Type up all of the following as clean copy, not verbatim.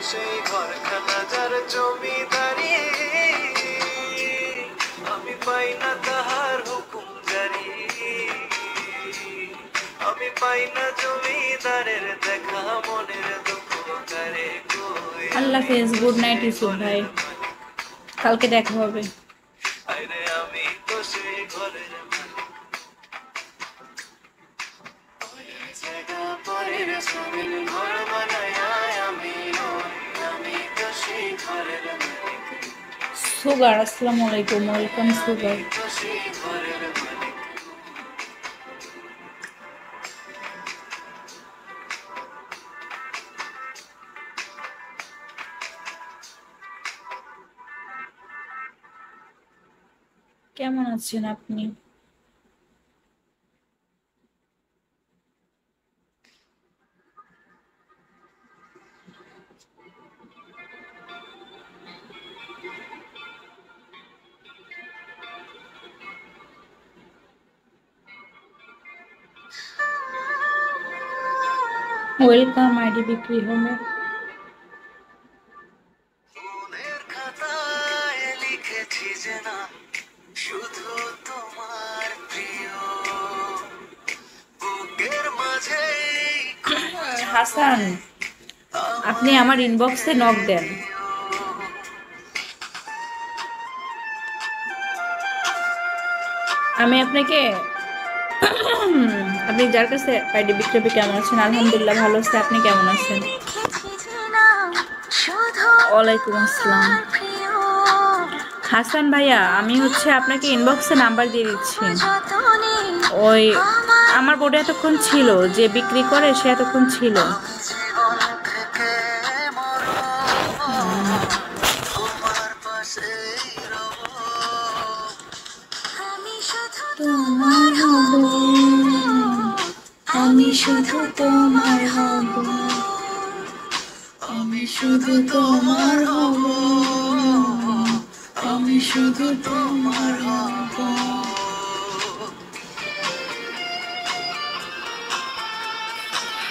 সেই ঘরখানা যার জমিদারি, আমি পাই না তাহার হুকুম জারি, আমি পাই না জমিদারের দেখা মনের দুঃখ করে। আল্লাহ হাফেজ, গুড নাইট ইউসুফ ভাই, কালকে দেখা হবে। আরে আমি তো সেই ঘরের জায়গা পরের ছবির ঘর বানায় আমি তো সেই ঘরের মালিক, সুগার, আসসালামু আলাইকুম, ওয়েলকাম সুগার। তো সেই ঘরের মালিক। কেমন আছেন আপনি? ওয়েলকাম, আইডি বিক্রি হবে। মনের খাতায় লিখেছি যে না শুধু তোমার প্রিয়, বুকের মাঝে হাসান, আপনি আমার ইনবক্সে নক দেন। আমি আপনাকে আপনি যার কাছে আইডি বিক্রি হবে, কেমন আছেন? আলহামদুলিল্লাহ ভালো আছে, আপনি কেমন আছেন? ওয়ালাইকুম আসসালাম। হাসান ভাইয়া, আমি আপনাকে ইনবক্সে নাম্বার দিয়ে দিচ্ছি। ওই আমার বোর্ডে এতক্ষণ ছিল, যে বিক্রি করে সে এতক্ষণ ছিল। তোমার হব, আমি শুধু তোমার হব, আমি শুধু তোমার হব, আমি শুধু তোমার হব।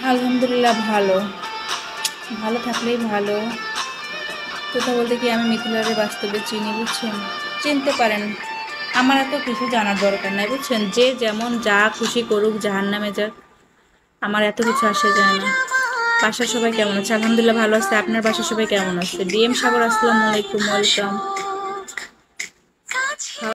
আলহামদুলিল্লাহ ভালো, ভালো থাকলেই ভালো। কথা বলতে কি, আমি মিথিলারে বাস্তবে চিনি, বুঝছেন? চিনতে পারেন, আমার এত কিছু জানার দরকার নাই, বুঝছেন? যে যেমন যা খুশি করুক, জাহান্নামে যাক, আমার এত কিছু আসে যায় না। বাসার সবাই কেমন আছে? আলহামদুলিল্লাহ ভালো আছে। আপনার বাসার সবাই কেমন আছে? ডিএম সাগর, আসসালামু আলাইকুম, ওয়েলকাম।